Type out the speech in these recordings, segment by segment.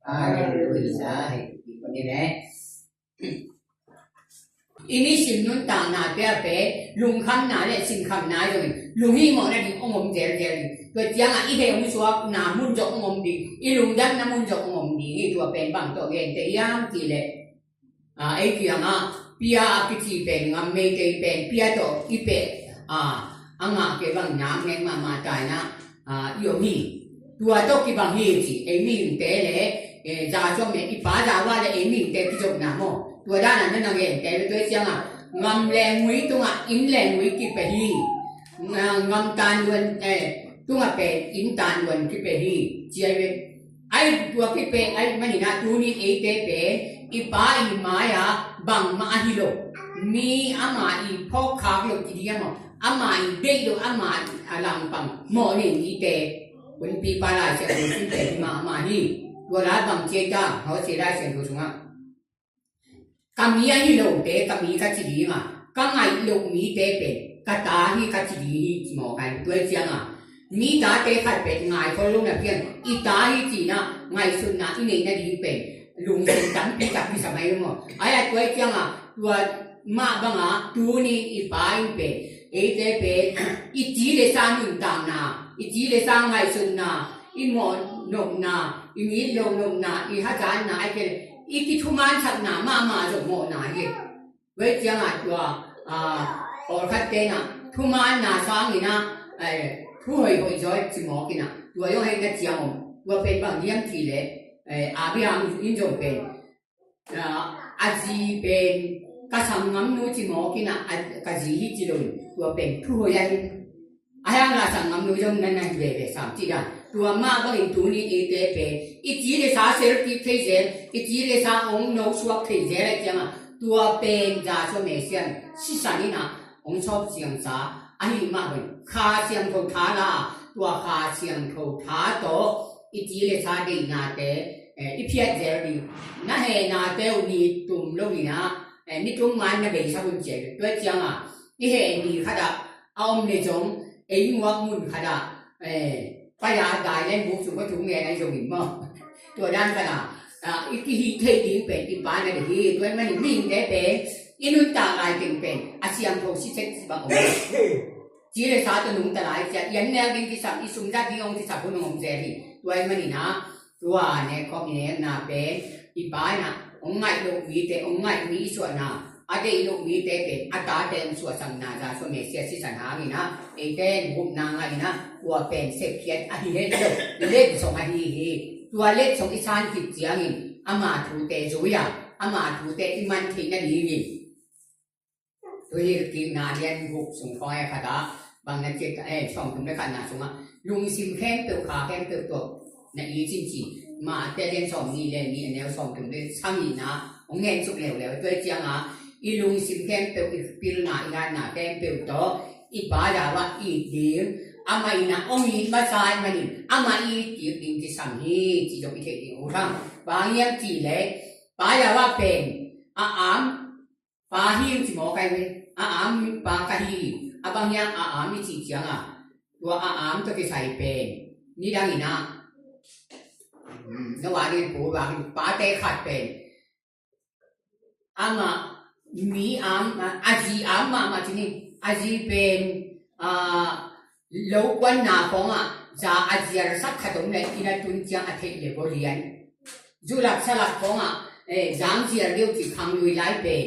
Hallelujah. Ito nila. Ini sim nun tang na pe lung kham na le sim kham na rồi lung hi mo na di ong om jer jer to chiang a i he ong suak na mun jo ong om di i lung dan na mun jo ong om di to pen bang to gen te yam ti le ai ki nga pia ki ti pen ngam me te pen pia to i pe anga ke bang nyam nge ma tai na yo mi tua to ki bang hi ti ai mi te le za cho me i pa za wa le ai mi te ki jo na moตัวด้านนั้นนั่นเองแต่ตัวเชียงงำแรงวิตรงอินแรงวิกิเปฮีงำตาลวนตรงอินตาลวนกิเปฮีเจียเวไอตัวกิเปไอมันนี่นะตัวนี้เอเตเปอีป้าอีมายาบังมาฮิโลมีอามาอีพ่อขาโลกิเดียมอามาอีเด็กโลอามาอาลังปังหมอนี่อีเตวันปีปาลาเชียงกิเปมาฮีตัวร้านบังเจจ้าเขาเสียได้เสียงตัวสูงkami ahi lo te kami ka chidi ma ka ngai lo mi te pe ka ta hi ka chidi hi mo kai tu chiang mi ta te khat pe ngai ko lo na pian i ta hi chi na ngai sun na i nei na di pe lung sun tan pi ka pi samai mo ai tu chiang tu ma ba nga tu ni i pa i pe e te pe i ji le sa nu tang na i ji le sa ngai sun na i mo nom na i mi lo nom na i ha ja na ai keอีที่ทุ่มันฉันหนามาจบโมหนาเย่เวทีงตัวออคัดเตนะทุ่มันหนาสางนี่นะทุ่งหอยจอยจิมอกินะตัวยองให้กันเจียมตัวเป็นบางเยี่ยมทีเลยอาบิฮัมอินจงเป็นอาจีเป็นกระสังงำนู้จิมอกินะกระจีฮิจิโดนตัวเป็นทุ่งหอยอายังกระสังงำนู้จงนั่นเลยสามจีได้ตัวมาก็เห็นตัวนี้เอเตเปอีจีเลสาเซลติเทเจอีจีเลสาองโนสวกเทเจอะไรจังตัวเป็นจ่าชวเมเซียนสิสันนี่นะองชอบเสียงสาอันนี้มาเป็นคาเสียงโทธาลาตัวคาเสียงโทธาโตอีจีเลสาเดนาเตอีเพียเจรีน่าเฮนาเตอุนีตุ่มโลกนี่นะนี่ตรงมันน่ะเป็นชาวบุญเจตัวจังนี่เฮนี่ขดาเอาในจงเอ็งวักมุนขดาป้ายาตายเล่นบุกสุภาพถุงเงินในโจมิมอตัวด้านขนาดอีกที่เทดีเป็นอีบ้านในที่ด้วยมันมีเด็กเป็นอินุตาลายเป็นอาเซียนโทชิเซติบางองจีเลสาตนุงตลายจะยันแนวดิ้งที่สับอีสุมจัดที่องที่สับคนองเจรีด้วยมันนี่นะตัวเนี่ยก็มีเนี่ยนาเป็นอีบ้านนะองไงลูกมีแต่องไงมีส่วนนะอาเดลูกมีแต่เป็นอาตาเต็มส่วนสังนาจาส่วนเมเซียสิสันหานี่นะเอเดนบุกนางไงนะตัวเป็นเสพเพียรอาทิเล็กเล็กสองอาทิตัวเล็กสองอีสานกิจเจียงอามาถูเตจุยาอามาถูเตอิมันทิ้งนั่นนี่ตัวนี้กินนาเรียนบุกส่งคอยค่ะตาบางนักเจ็ดช่องถึงได้ขนาดส่งมาลุงซิมแข้งเติบขาแข้งเติบตัวในอีจริงๆมาแต่เรียนสองนี่เรียนนี่แนวสองถึงได้ช่างนี่นะองเงินสุกแล้วตัวเจียงอีลุงซิมแข้งเติบปีนหน้าอีกหน้าแข้งเติบตัวอีป้าดาว่าอีเดียอามาอีน่ะองอีมาใช้มันนี่อามาอีจีบินที่สังฮีจีจงอีเทติโอรังบางอย่างจีเล่ป้าดาว่าเป็นอามป้าฮิวจีโมกันเลยอามป้ากะฮีบางอย่างอามมีจีเจียงตัวอามตัวที่ใส่เป็นนี่ดังอีน่ะนว่านี่ปู่บางป้าเตะขัดเป็นอามามีอามอาจีอามมาที่นี่อาจีเป็นโลกวันนาของจะอาเจียร์สักขดมเลยที่นั่นตุนเจียงอาเทเลโบเลียนจุลักสลักของจางเจียร์เลี้ยวจีคังลุยไล่เป็น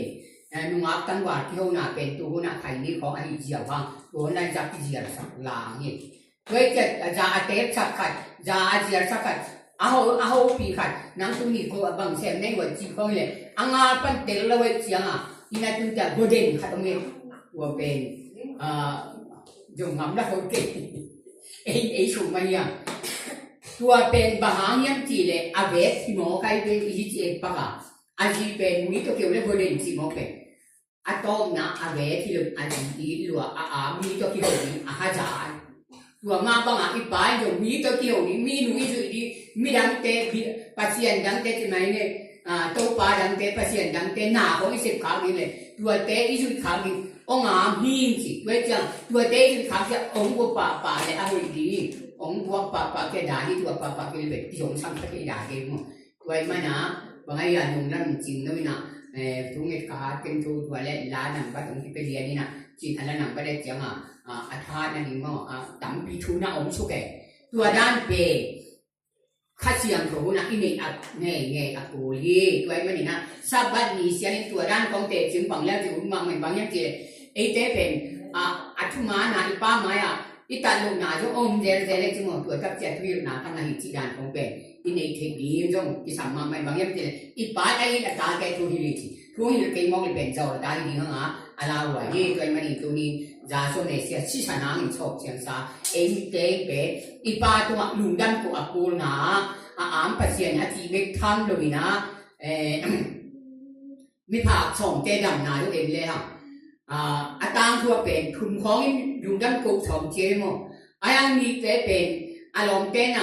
นุ่งอับตั้งว่าที่เขาหน้าเป็นตัวหน้าไข่นี้ของอาเจียร์ว่างตัวนั้นจะอาเจียร์สักลางนี่ด้วยจะอาเทสักขัดจะอาเจียร์สักขัดเอาปีขัดนั่งตรงนี้เขาบางเซมในหัวจีเขาเลยอ่างปันเตลเลยเจียงที่นั่นตุนจะโบเดนขัดตรงนี้ตัวเป็นจงงำแล้วเขาเก่งไอ้ชุมันยังตัวเป็นบางอย่างที่เลยอาเวสที่หมอใครเป็นอีจีเอปะกะอาจีเป็นมิตรเกี่ยวกับประเด็นที่หมอเป็นอะตอมนะอาเวสที่เราอาจีหรือว่ามิตรเกี่ยวกับอาจารย์ตัวมาบางอีป้ายอยู่มิตรเกี่ยวกับมีหนุ่ยสุดที่มีดังเตะพัศยันดังเตะที่ไหนเนี่ยตัวป้าดังเตะพัศยันดังเตะหน้าของอีเสพข่าวนี่เลยตัวเตะอีสุดข่าวนี่องหินสิเวจังตัวเตยข้าจะองบัวป่าเลยอะไรดีองบัวป่าแกด่าที่ตัวป่าแกเลยที่องช่างแกด่าเองตัว tuai mana bangai ya nung lam chin no na thunge ka ken thu wale la nam ba tung ki pe dia ni na chin ala nam ba de chang a tha na ni mo tam pi thu na om su ke tua dan pe kha chiang ko na ini a nge a ko li tuai ma ni na sabat ni sia ni tua dan kong te chim bang la ji mang mai bang ya je e te pen a thu ma na I pa ma ya ita lu na jo om je le chi mo tua tap che thu na thang na hi chi dan kong pe ini te bi jong ki sam ma mai bang ya je I pa ai la ta ke thu hi li chi thu hi ke mo le pen zao da ni ha ala wa ye tuai ma ni tu ni za so ne sia chi sa na ni chok chiang sa e te pe I pa tu ma lu dan ko a ko na am pa sia na ti me tham lo ni na mi pa chong te dam na jo em le ha tang thuaเป็นทุนของลุงดันกุกสองเจมอายังมีแต่เป็นอารมณ์เป็น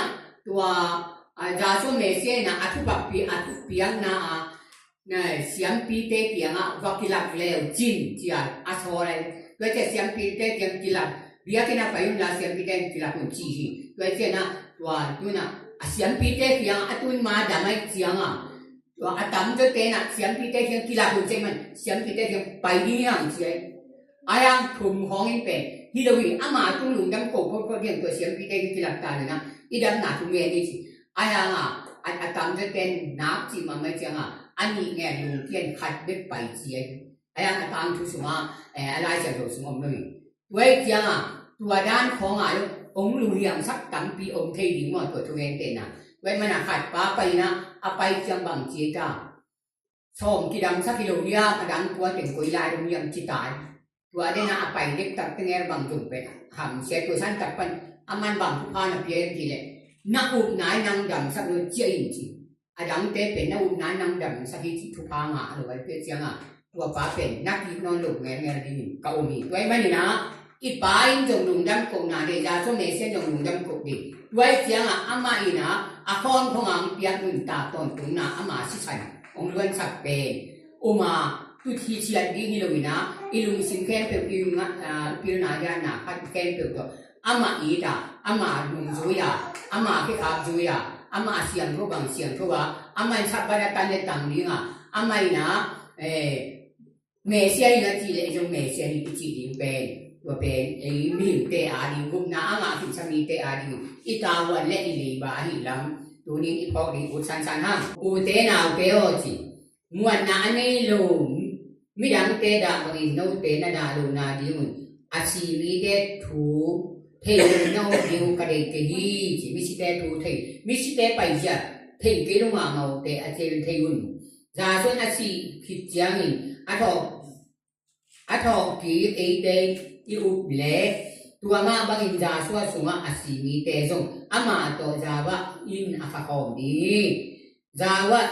ตัวจาส่วนเมเซียนะทุบปีเปียงนะเสียงปีเตเปียงวักิลักเลวจินจีอาชอเลยด้วยแต่เสียงปีเตเปียงกิลักเบียกันนะไปยุ่งละเสียงปีเตกิลักคนจีฮีด้วยแต่นะตัวนะเสียงปีเตเปียงตุนมาดำไม่เสียงตัวตั้มจะเตนะเสียงปีเตเปียงกิลักคนเจมันเสียงปีเตเปียงไปนี่ยังเจียอายังถุงของยังเป็นที่เราวิอามาตุ้งลุงดังโกพอเรียนตัวเสียงปีเตกิลักตาเลยนะอีดังหนาทุ่งเรียนนี่สิอายังตั้มจะเป็นนักจีมันไม่เจียงอันนี้เนี่ยลุงเทียนขัดเบ็ดไปเจียอายังตั้มทุกสมัยอะไรจะรู้สมมติไว้เจียงตัวด้านขององค์ลุงเรียงสักตั้มปีองค์เทดิมตัวทุ่งเรียนเต็นนะไว้มันขัดป้าไปนะไปเจียงบางเจียจ้าชมกิดังสักกิโลเดียดังตัวเป็นกุยลายลุงยังจิตายตัวเดน่ะไปเด็กตัดเงี้ยบางจุดเป็นหำเสียตัวสั้นตัดเป็นมันบางทุกพานะเพียงทีเลยนักอุบนายนางดำสักหน่อยเจียจริงดังเตเป็นนักอุบนายนางดำสักที่ทุกพางหรือว่าเพื่อเจียงตัวป้าเป็นนักยิงนอนหลุดเงี้ยดีก็อมีด้วยไม่ดีนะอีป้าอินจงลุงดำกงนาเดียช่วงนี้เส้นจงลุงดำกงดีด้วยเจียงมาอีนะคนของเปียกอุ่นตาตอนตุนนะมาสิชัยองล้วนสักเป็นอุมาตุทีเชียดีนี่เลยนะอีลุงสิงแค่เปลี่ยนปีนายานะพัดแค่เปลี่ยนตัวมาอีดามาลุงจุยมาพิคาจุยมาเสียงรูบังเสียงทัวมาชับบาร์ตันเลตังนี้มาอีนะเมเซียนะจีเลยจงเมเซียนี่จีดีเป็นตัวเป็นมีเตอาดีกุมนะมาถึงสมีเตอาดีอีตาวันเล่อีลีบาฮิลังตัวนี้อีพอดีอุสันสันฮะอุเตนาอุเปโอจีมวนนาเนลุงมิดังเตดาบริโนเตนาดาลูนาดิมุนอาชีวิเตทูเทโนดิวกระเดกฮีจิมิสิเตทูเทมิสิเตไปจ้ะเทเกลุมาเมาเตอาเจนเทยุนจาส่วนอาชีคิดจังอาทอกีเอเตอีอุบเลตัวมาบางอินจาส่วนสงอาชีวิเตจงอามาโตจาวะอินอาฟาคอมดีจาวะ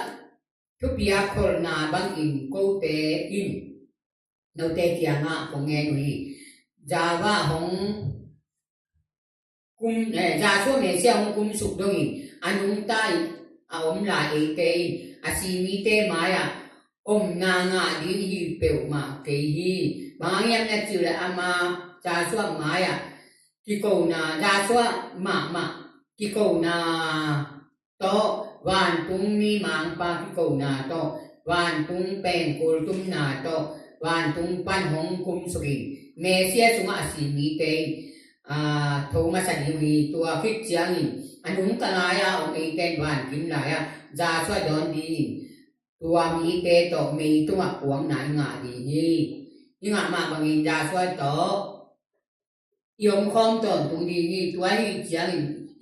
ทุกอย่างคนนาบางอินก็เตอินเราเตที่ยังคงเงินวีจาว่าของกุมจาช่วงนี้เสียงกุมสุดตรงนี้อันนู้นใต้อมลายเตยอาชีวิเตมายางาดีฮีเปิลมาเกยีบางอย่างนั่นจุดอามาจาช่วงมายากิโกนาจาช่วงมากิโกนาโตวันตุงมีมังปากิโกนาโตวันตุงเป็นกุลตุงนาโตวันตุงปันหงคุมสุริเมเซียสุงอาศิมีเตโทมาสันวีตัวฟิกจังอันนุงกลายองเอเตนวันกินลายจาช่วยดอนดีตัวมีเตโตมีตัวขวงไหนงาดียิ่งมาบางอินจาช่วยโตยมคอมตอนตุงดีตัวยิ่งจัง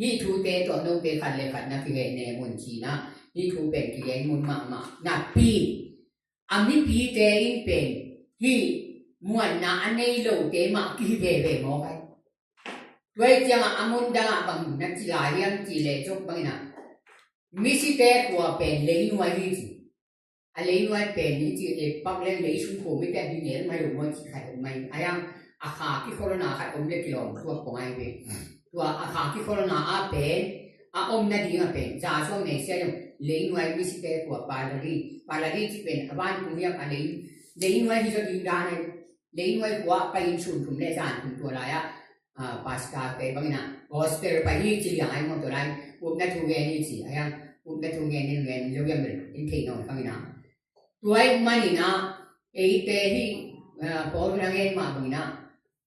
ยี่ทูเตตัวโนเตขันเลยขันนักเรียนในมุนชีนะยี่ทูเป็นเรียนมุนมานักปีอันนี้ปีเตอินเป็นที่มวนนาอันนี้โลเตมากี่เบมอไปด้วยจังอามุนดังบางนักจีลายังจีเลจบบางนะมิสิเตกัวเป็นเลยนวยที่เลยนวยเป็นนี่จีปักเล่นเลยชุ่มโขไม่แต่ดินเย็นไม่รู้ว่าจีใครไม่อายังอาคาที่โคโรนาใครไม่กิโลตัวของไอ้เบตัวอาคาที่โคโรนาเป็นอมนาดีเป็นจาช่วงนี้เสียงเลยนวยมิสิเตกัวปาลารีที่เป็นบ้านคุณยังอะไรเลยนวยที่จะดินดานเลยนวยกัวไปอินชุนคุณได้จานคุณตัวอะไรพาสต้าเป็นบางนะโอสเตอร์ไปที่จีอย่างไอ้หมดตัวไรพวกนักทุเรียนนี่จีอย่าง udah tuh ngen juga berarti no kami na tuai mani na tehi por ngen ma bang na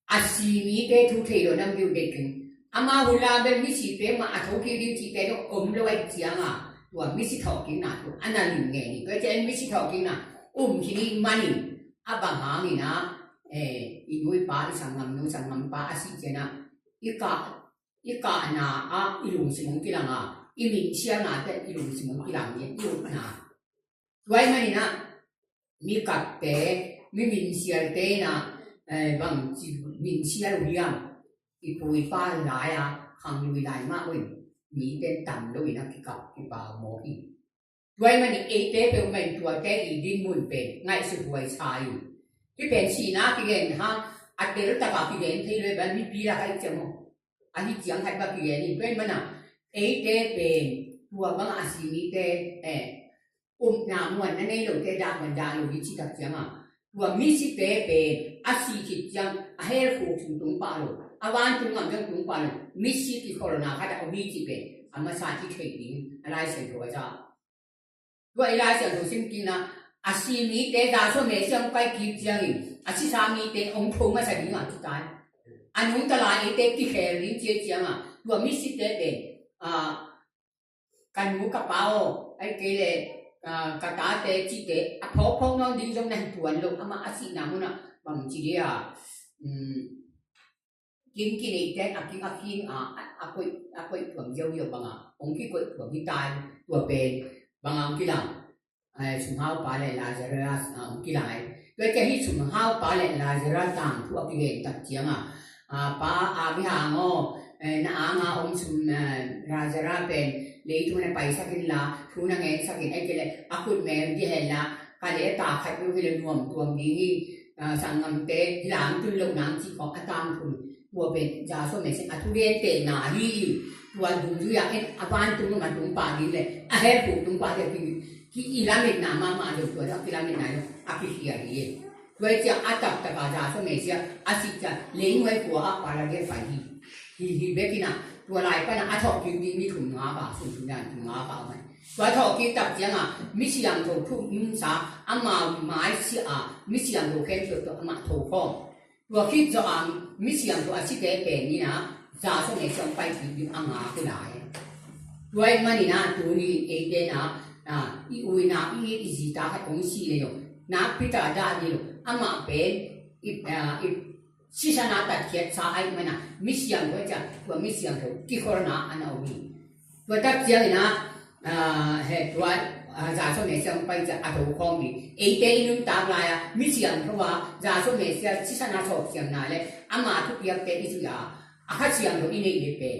asimi te tu thei lo nam biu de kin ama hula be mi si te ma atho ki di ti te do om lo ai jiang a tua mi si thau kin na tu ana li nge ni ke chen mi si thau kin na ki ni mani abang ha ni na i noi pa i sangam pa asi je na ika na a ilung simong kilang a imin siya na te ilung simong kilang ye ilung na tuai mani na mi katte mi min siya te na bang chi min siya lu yang ipui pa lai a hang lui lai ma oi mi ten tam lo na ki ka ki pa mo i tuai mani e te pe men tua te i din mun pe ngai su huai chai ki pen si na ki gen ha atel ta ka ki gen thei le ban mi pi la kai chemo ani chiang hai ba ki gen ni pen mana e te pe tua bang asimi te na muan na nei lo te da man da lo ki chi tak chiang a tua mi si te pe asi ki chiang a her ko chu tung pa lo awan tung ngam jang tung pa lo mi si ki corona ka da mi chi pe ama sa chi thei ni alai sai ko ja tua ilai sai lo sim ki na asimi te da so me siang pai ki chiang ni asi sa mi te ong thong ma sa ni ma chi tai anung ta la e te ki khe ri che chiang a tua mi si te pe kan mu ka pao ai ke le ka ta te chi te a pho pho no ding jong na tuan lo ama asi na mu na bang chi dia kim ki ni te aking akoi thuam yo yo banga ong ki koi thuam hi tai tua pe banga ki lang sum hao pa le Lazarus ong ki lai ke ke hi sum hao pa le Lazarus tang thu ki gen tak chiang pa a bi ha ngo na nga ong sum Lazarus pen le tu na pai sakin la thu na nge sakin ai ke le akut me di hen la ka le ta khat yu hi le nuam tuam di hi sangam te hilang tu lo nang chi ko atang thu tua pe ja so me se atu ren te na hi tua du ju ya en apan tu ma tu pa ni le a he pu tu pa de ki i la me na ma lo tua da ki la me na lo a ki hi ya ye tua ja atap ta ka ja so me se a si ja le ngoi ko a pa la ge fa hi be ki na tua lai pa na a thok ki ni mi thum nga ba su tu dan tu nga ba ma tua thok ki tap jiang a mi si yang tho thu nim sa ama mai si a mi si yang tho khen to ama tho kho tua ki jo am mi si yang tho a si te pe ni na ja so me siang pai ki ni a nga ku lai tua ma ni na tu ni e te na i ui na i ji ta ha ong si le yo na pi ta da ni lo ama pe i si sa na ta kiet sa ai ma na mi si yang ko cha tua mi si yang tho ki corona ana o ni tua tak jiang na he tua ja so me siang pai cha a tho khom ni e te nun ta la ya mi si yang tho wa ja so me sia si sa na tho siang na le ama thu piak te i su ya a ha si yang tho i nei le pe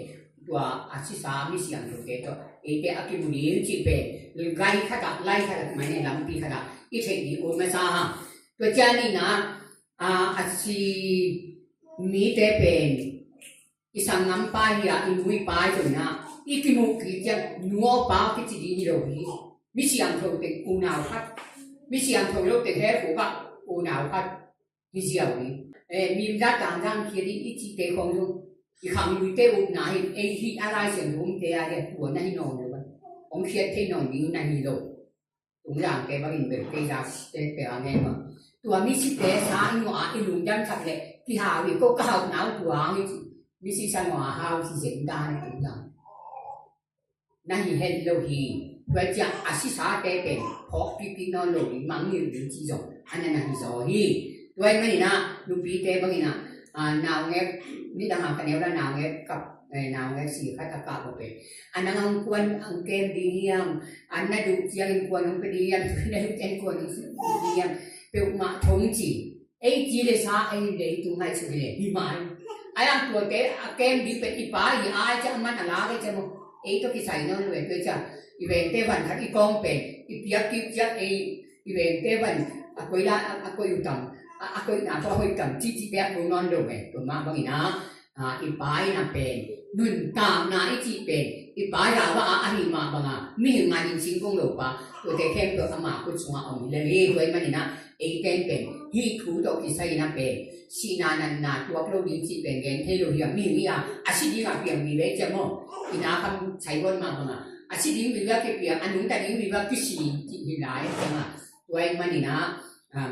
tua a si sa mi si yang tho te to e te a ki bu ni chi pe le gai kha da lai kha da ma ne lam pi kha da i thei ni o ma sa ha tua cha ni na a si mi te pe isang ngam pa ya inui pa jo na ikimu ki ja nuo pa ki chi ni ro hi mi si yang tho te u nao khat mi si yang tho lo te he ko ka u nao khat mi si yaw ni mi da tang tang ki ri i chi te khong jo i kham mi te u na hi e hi a lai chen rum te a de pu na hi no lo ba ong khiet te no ni na hi lo tung yang ke ba in be te da te pe a nge ma tua mi si te sa i ngo a i lung jam khat le ki ha wi ko ka hau nao tua ngi mi si sa ngo a hau si zen da ni tung yang na hi hen lo hi tua cha a si sa te pe pho pi no lo ni mang ni ri chi jo an na hi so hi tua ma ni na lu pi te ba ni na nào nghe biết đang học cái nếu là nào nghe cặp nào nghe xì khách cả cả một anh đang ăn quân ăn kem đi hiang anh đã được chiang quân không phải đi hiang đã được chiang quân đi hiang biểu mà thống chỉ ấy chỉ để sao ấy để tụi mày xử lý đi mãi ai ăn tuổi cái kem đi phải đi phá gì ai chứ ăn mắt là lá cái chứ mà ấy tôi cái xài nó về tôi chứ về tây vận khách đi con về đi piak ấy về tây vận quay lại quay u tầm ako na so hoy kam chi chi pe ko non lo me to ma bang ina i pai na pe nun ta na i chi pe i pai ra ba a hi ma banga mi nga ni sing kong lo pa to te khem to ama ko chunga om le le ko ma ni na e ten pe hi thu to ki sai na pe si na na to lo ni chi pe gen the lo ya mi a si ni ga pi mi le che mo ina kam chai won ma banga อาชีพนี้วิวาเกี่ยวอันนู้นแต่นี้วิวากิชีที่หลายจังอ่ะตัวเองมันนี่นะ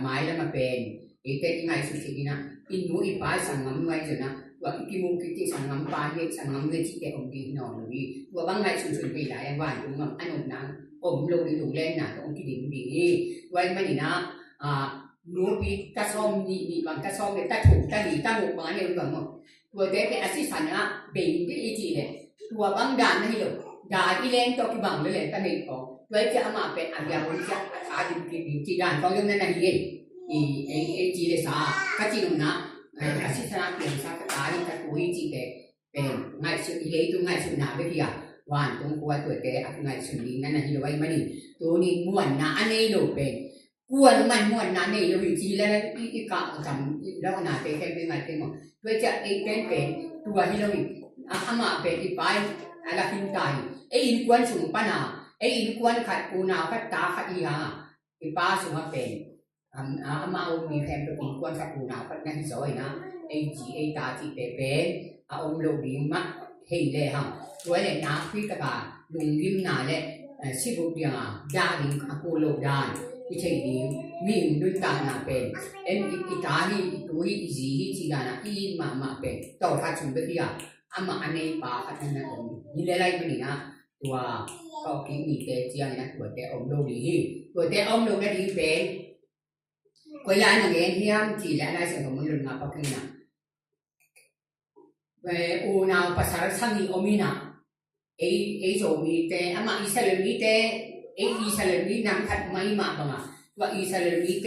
หมายแล้วมาเป็นเอกที่ไงสุดที่นะอินโนอีป้าสังงำไว้จนนะว่ากิมุกิติสังงำป้าเนี่ยสังงำเนี่ยที่แกองดีนอนเลยว่าบางไงสุดๆไปหลายวันตรงนั้นอันนั้นนะอมลงในถุงเล่นนะตรงที่ดินดีตัวเองมันนี่นะนู้ปีตาส้มนี่บางตาส้มเนี่ยตาถูกตาดีตาหกมาเนี่ยแบบว่าตัวเด็กเป็นอาชีพสันนะเป็นที่อีจีเลยตัวบางด่านนี่หรอกด่านที่เล่นตัวที่บางเลยตาเนี่ยก็ตัวจะเอามาเป็นอันยาวจะอาจจะจีด่านเขายังนั่นนี่จีเลยสาก็จีนนะอาชีพสันเปลี่ยนสักตาเนี่ยจะตัวอีจีเป็นง่ายสุดเลยตัวง่ายสุดหนาไปที่วันตรงกว่าตัวเด็กง่ายสุดนี่นั่นนี่เราไว้มานี่ตัวนี้ม้วนนะอันนี้เราเป็นกวนมันม้วนนั้นนี่เราอยู่จีแล้วอีกะจำแล้วหนาเป็นแค่เป็นไงเป็นหมดตัวจะเป็นตัวที่เราอามาเป็นที่ไปอะไรขึ้นใจอินกวนสูงปนาอินกวนขัดกูนาขัดตาขัดอีหาที่ป้าสูงมาเป็นอามาเอามีแฟนตัวอินกวนขัดกูนาขัดนั่นสวยนะจีตาจีเป็นเอาอมโลดีมะเห็นเลยฮะตัวเนี่ยนาพิกาลุงยิ้มนาเลยสิบุตรยังยาดิงอากูโลดานที่ใช่ดีมีดุนตานาเป็นอีตานี่ตัวอีจีจีดานาอีมาเป็นต่อทัดชุนไปที่อามาอันนี้ป้าขัดนั่นนะนี่เลยมันนี่นะตัวก็กินมีเตจียนะตัวเตอมโลดีตัวเตอมโลดีเป็นก็ยาหนึ่งเองที่ยามจีแล้วนายสิ่งของมันรุนมาปักกินนะอูนาวภาษาสังกีอมีนะโจมีเตอามาอิสราเอลมีเตอิสราเอลมีนำขัดไม่มาบ้างว่าอิสราเอลมีเต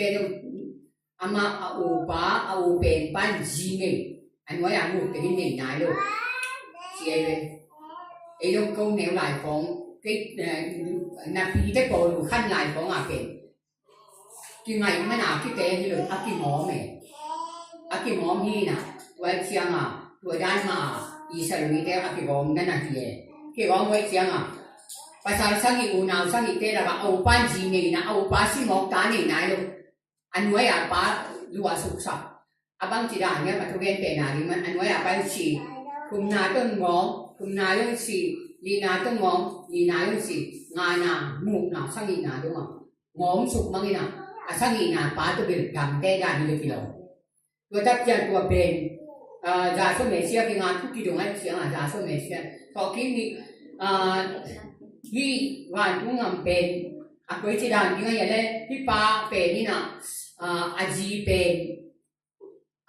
อามาอูป้าอูเป็นปันจีเมอันว่าอย่างนู้นแต่ที่ไหนนายลูกเสียเลยลูกเขาแนวหลายของcáiนับปีได้โปรดูขั้นหลายของเป็นกี่ไงมันกี่เตะที่เลยกี่หมอมกี่หมอมนี่นะไว้เชียงตัวด้านมาอิสราเอลมีเตกี่หมอมนั่นที่กี่หมอมไว้เชียงภาษาสังกีอูนาวสังกีเตะแล้วก็เอาปันจีเมนะเอาปัสสิหมอกตานี่นายลูกอันว่าอย่างป้าดูว่าสุขสันต์บางทีด่านเนี่ยมาทุเรียนเป็นอะไรมันอันว่าอย่างป้าชีคุมนาต้นงอคุมนาต้องชีลีนาต้นงอลีนาต้องชีงานาหมูนาสังกีนาด้วยมั้งงอมสุกมั้งอีน่ะสังกีนาป้าตัวเป็นดำแก่ด่านนี่เลยทีเดียวตัวทับเจ้าตัวเป็นจ่าสมัยเชียร์ที่งานทุกที่ตรงนั้นเชียร์จ่าสมัยเชียร์พอคิดนี่ที่วันทุ่งงำเป็นคุยที่ด่านยังไงเลยที่ป้าเป็นนี่นะอาจีเป็น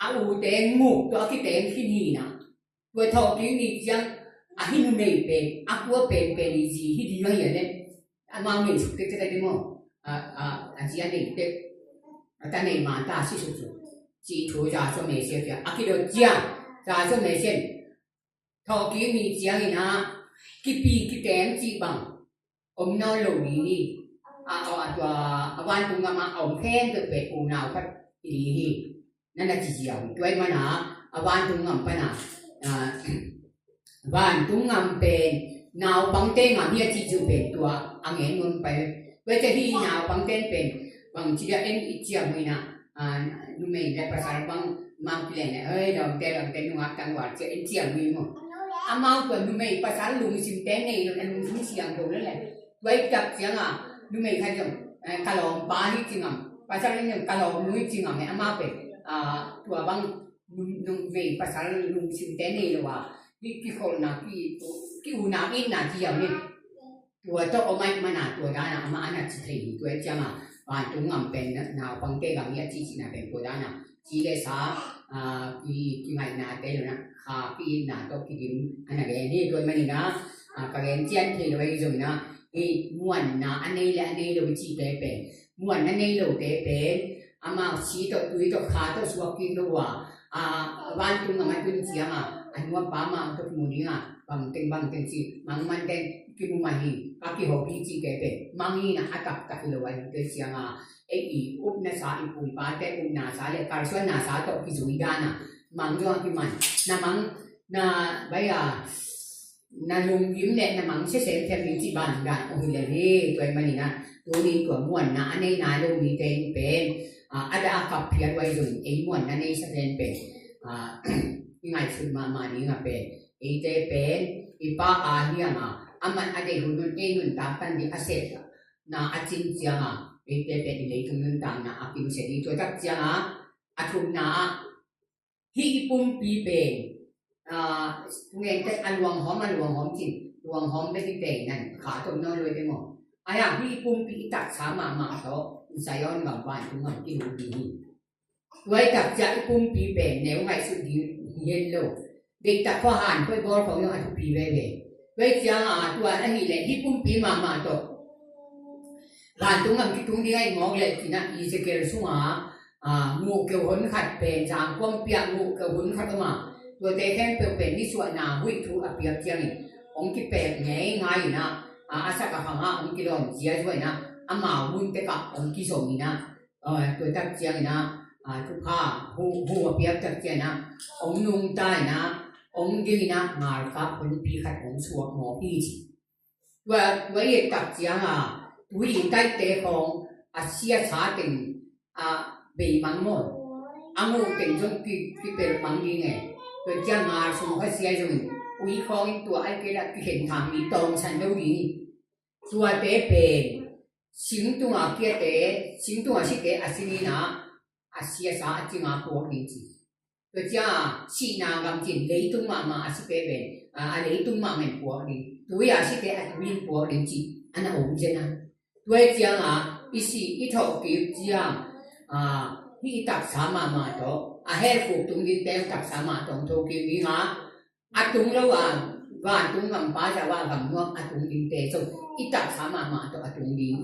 อูเต็งงูตัวที่เต็งที่นี่นะตัวทอกี้นี่ยังหินุไม่เป็นกูเป็นอีจีที่ดียังไงเลยมาเงินสุดที่จะได้มั้งจีอันนี้เด็กแต่ในมาตาสิสุดจีทัวจ่าสมัยเชียร์คิดว่าจ่าสมัยเชียร์ทอกี้นี่ยังไงนะกี่ปีกี่เต็งจีบังนอนลงนี่ตัววันตุงมาเอาแค่ตัวเป็ดอูนาวก็ดีนั่นแหละจีเอาด้วยมันวันตุงงปนะวันตุงงเป็นนาวบังเต้งเนี่ยจีจูเป็นตัวอังเงินมันไปเวทีที่นาวบังเต้เป็นบางทีเอ็นอีจีเอาไม่นะนุ่มเองได้ภาษาบางมังเปลี่ยนเราเต้นุ่งอักตังวัดจะเอ็นจีเอาไม่มั้งมาตัวนุ่มเองภาษาลุงสิมเต้นเนี่ยเราลุงเสียงตรงนั้นแหละไว้จับเสียงนุ่มเองใครจะกะลองปาที่จริงภาษาเนี่ยกะลองนุ่มจริงเนี่ยมาเป็นตัวบางนุ่มเองภาษาลุงสิมเต้นเนี่ยว่าที่คนนะที่อุณาอินนะที่อย่างนี้ตัวเจ้าเอาไม่มาหนาตัวด้านมาอันนั้นจีทีตัวเจ้าวันตุงงเป็นนาวฟังเตะกับเนี่ยจีจีน่ะเป็นตัวด้านจีเลสาที่ไม่นาเตลนะข้าพี่นาตัวพี่ดิมอันนั้นนี่ตัวมันนี่นะก็เรียนเจียนที่เราไปอยู่นะม้วนนะอันนี้แหละอันนี้เราจีเตเป็นม้วนอันนี้เราเตเป็นมาชีตัวตุยตัวขาตัวสวกินตัววันตุงงมันตุนเจียอันว่าป้ามาตัวมูนี่บางเต็งจีมังมันเต็งกิมุมาฮีkaki hobiจีเตเป็นมังนี่นะอัตตะกิโลวันเตเจียอุปนาสาอุปปาเตอุปนาสาเลการส่วนนาสาตัวกิจุยดานะมังย้อนที่มันนะมังนะใบนะลุงยิ้มเนี่ยนะมังเสียเทมจีบันกันโอ้ยเลยตัวมันนี่นะตัวนี้ตัวม้วนนะอันนี้นะลุงมีเต็งเป็นอันนั้นกับเพียรไว้จนม้วนนั่นเองแสดงเป็นยังไงสุดมานี่นะเป็นเตเป็นป้าอาเฮียมา aman ada hunun nun tapan di aset na acin janga ite pe ile tunun ta na apim se di to tak janga athum na hi pum pi pe ngen te alwang hom chin luang hom be ti pe nan kha to no loi te mo aya hi pum pi tak sa ma to sayon ngam ban tung ngam ki lu diไว้กับจะปุ่มปีเป็นแนวไงสุดเย็นโลเด็กตักข้อหันไปบอลของยังทุกปีไว้จ้าตัวนั่นนี่แหละที่ปุ่มปีมาตกหลานตุ้งกับที่ตุ้งที่ให้มองเลยที่นั่นอีสเกลสุ่งงูเกี่ยวหุ่นขัดเป็นจางก้มเปียกงูเกี่ยวหุ่นขัดมาตัวเตะแข้งเปลี่ยนเป็นที่ส่วนหน้าหุ่ยทูอเปียกเจียงองค์ที่เป็นไงนะอาศักดิ์ฟังองค์ที่รอนเจียช่วยนะมาหุ่นเตะกับองค์ที่ส่งนี่นะตัวตักเจียงนะทุกข้าหัวเปียกจัดเจนะองนุ่งใต้นะองดีนะงาครับคนปีขัดองสวกหมอพี่จีว่าตัดเจียงผู้หญิงใต้เตะของเสียชาติงเบย์มังมดงูติงจงกี่เป็นมังดีไงตัวเจียงมาสมก็เสียจงวิเคราะห์ตัวไอ้เกล้าที่เห็นทางมีตรงฉันดูดีตัวเตะเป็นสิงตัวเกียเตะสิงตัวสิเตะสินีนะเสียสาจริงตัวนี้จีตัวจ้าชีนากำจินเลยตุ้งมาสิเปเป็นเลยตุ้งมาเหมือนตัวนี้ตัวอยากสิเปวินตัวนี้จีอันนั้นองเจนะตัวจ้าอีทอกกิบจ้าที่ตักสามาตัวเฮลฟูตุ้งดินเต็มตักสามาตรงโตกิบีมาตุ้งระหว่างวันตุ้งกำป้าจะว่ากำนวกตุ้งดินเตส่งอีตักสามาตัวตุ้งดิน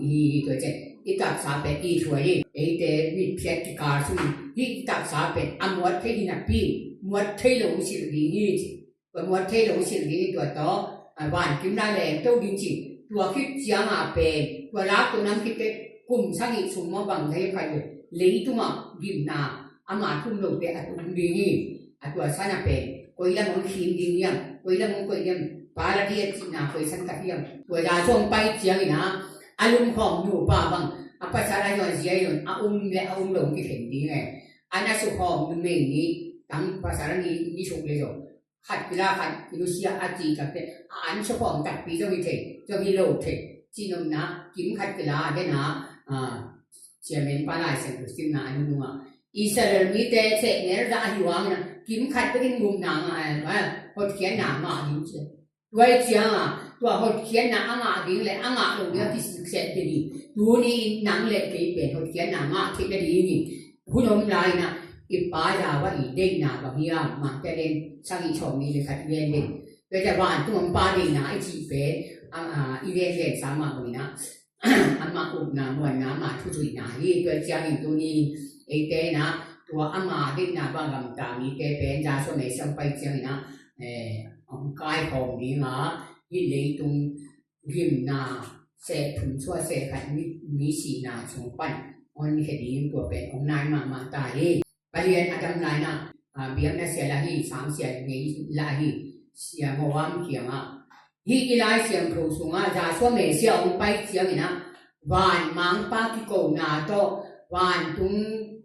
ตัวเจอีตักสาเป็นอีช่วยเอเดวิเพียรที่การสุ่มอีตักสาเป็นมวดเทหินับปีมวดเทลงสิรินี่จีมวดเทลงสิริตัวต่อวันกิมได้แรงตัวดินจีตัวคิดเสียงเป็นตัวรักตัวนั้นคิดเป็นกลุ่มสังอิสุมมาบังให้ใครเลยเลยตัวกิมนามาทุ่มลงเป็นตุ้งดินนี่ตัวสันเป็นคุยแล้วมันขีดดินยังคุยแล้วมันคุยยังปาราที่จีน่าคุยสันกัดยังตัวดาช่วงไปเสียงนะอารมณ์ของอยู่ป่าบังภาษาอะไรอย่างเสียอย่างอุ้มลงที่เห็นดีไงอันนั้นสุขของมันไม่นี้ตั้งภาษานี้นี่สุขเลยจ้ะขัดกีฬาขัดอินุเซียอาจีกับเป็นอันสุขของตัดปีเจ้าวิเทเจ้าวิโรเทจีนมนะกิมขัดกีฬาได้นะเชื่อเป็นปาลายเสียงสิ่งนั้นนู่นอิสราเอลมีแต่เสกเนี่ยจะหิวอ่ะนะกิมขัดไปกินมุมนางอะไรพอเขียนหนามาอยู่เชื่อไว้เจ้าตัวพอเขียนหนาอ่างดิ้งเลยอ่างลงเนี่ยที่ศึกษาดีดูนี่หนังเล็กเป็นพอเขียนหนามาที่ได้ดีนี่ผู้นำลายนะอีป้าจะว่าอีเด้งหนาแบบนี้มาแต่เด่นสังอีชมนี่เลยขัดเรียนเด่นแต่จะว่าตัวป้าเด่นนะไอจีเป็นอีเรียนสามารถเลยนะมาอุบนะมวนนะมาทุยนะนี่ตัวเจ้าหญิงตัวนี้ไอเต้นะตัวมาเด่นนะบางคำตามีเต้เป็นจะส่วนไหนสัมไปเจ้านะกายของนี้มายิ่งเลยตรงริมนาเสพถึงชั่วเสพขันมีสีนาสงปันอันนี้คดีตัวเป็นของนายมาตายไปเรียนอาจารย์นายนะเบียร์นั่นเสียละที่3เสียนี้ละที่เสียหัวมันเขียงที่กีฬาเสียงครูสูงจะช่วยเมเสียองไปเสียงนะวันมังปากิโกนาโตวันตุง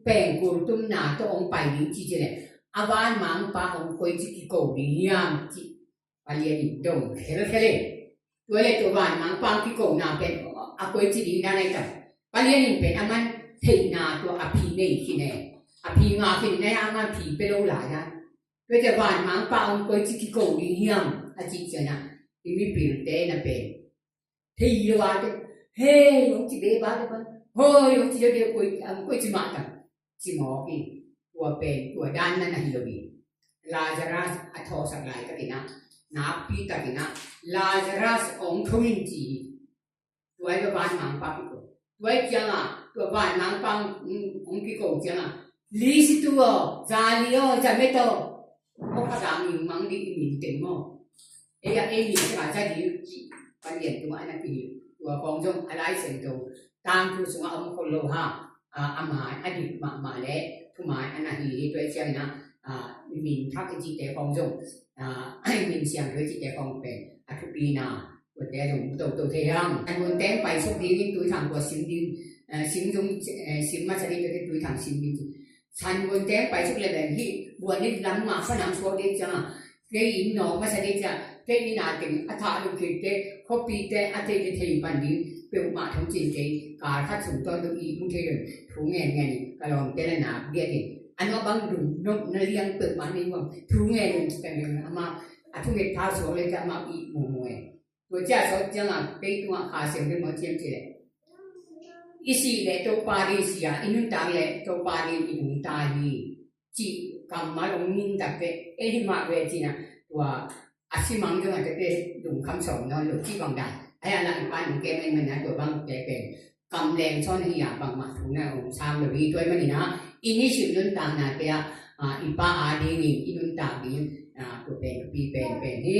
แป้งกุลตุงนาโตองไปนี้จีเจเนี่ยวันมังปาองคุยจิกิโกดียามจีไปเรียนดงเคเลยตัวเล็กตัววันมังปากิโกนาเป็นคุยจิดีนั่นเองจ้ะไปเรียนเป็นมันเทนาตัวอภิเนยที่เนี่ยอภิงาที่เนี่ยมันผีไปโลหลายนะตัวจะวันมังปาองคุยจิกิโกดียามจีเจนะที่มีปีเตนะเป็นที่ยว่าเฮ้ยยงจีเบ้บ้าเบ้าเฮ้ยยงจีเดียวคุยจิมาตังจิหมอพี่ตัวเป็นตัวด้านนั้นนะฮิโลบีลาซารัสอัทอสักหลายกันนะนับปีกันนะลาซารัสองค์ทวินจีตัวไอ้บ้านมังปังกูตัวไอ้จังตัวบ้านมังปังองค์กิโกจังลิสิตัวจาลีโอจะไม่โตเพราะภาษาหนึ่งมังดีมีเต็มหม้อเอ้ยมีภาษาดีไปเรียนตัวอันนั้นคือตัวกองจงอะไรเส้นตัวตามผู้สูงอายุคนโลหะอามาอดีตมาแล้วทุกหมายอันนั้นที่ตัวเจ้านะมินทักจิตใจกองจงมินเสียงด้วยจิตใจกองเป็นทุกปีนะตัวแต่จงตัวเทียงอันบนแต่ไปสุดที่วิ่งตัวทางตัวสิ่งดินสิ่งจงสิ่งมาชนิดตัวตัวทางสิ่งดินฉันบนแต่ไปสุดเลยแบบที่บัวนี่ล้ำมาฝรั่งชัวเด็กจ้าเกย์อินหนองมาชนิดจ้าเก เทนี่นาติงอัฐาลุกิเตคบปีเตอัฐิเทปันดีเปิลมาทั้งจินเตการทัดสุนตัวดูอีมุเทนถุงเงินกลองเตลนาเดียดิอันว่าบางดุนกนเรียงเปิดมาในว่าถุงเงินกันอามาทุกเงินท้าสวเลยจะมาอีมัวมัวตัวเจ้าสาวจังอ่ะไปตัวหาเสียงเป็นหมอเทียมเฉยอีสี่เลยตัวปารีเซียอินุนตาเลยตัวปารีอินุนตาลีจีกำมาลงนินตักเตเอหิมาเวจีนะตัวอาชีมังจังอ่ะจะเป็นดุคำสอนนอนหลุดที่บางได้ไอ้อันนั้นปานเกมมันนะตัวบางเกเป็นกำแรงช่อนที่อยากบางมาถุงน่ะองชามเลยวีตัวมันนี่นะอินิชิลุนตานาเปียอีป้าอาดีนี่อินุนตาบีตัวเป็นปีเป็นนี่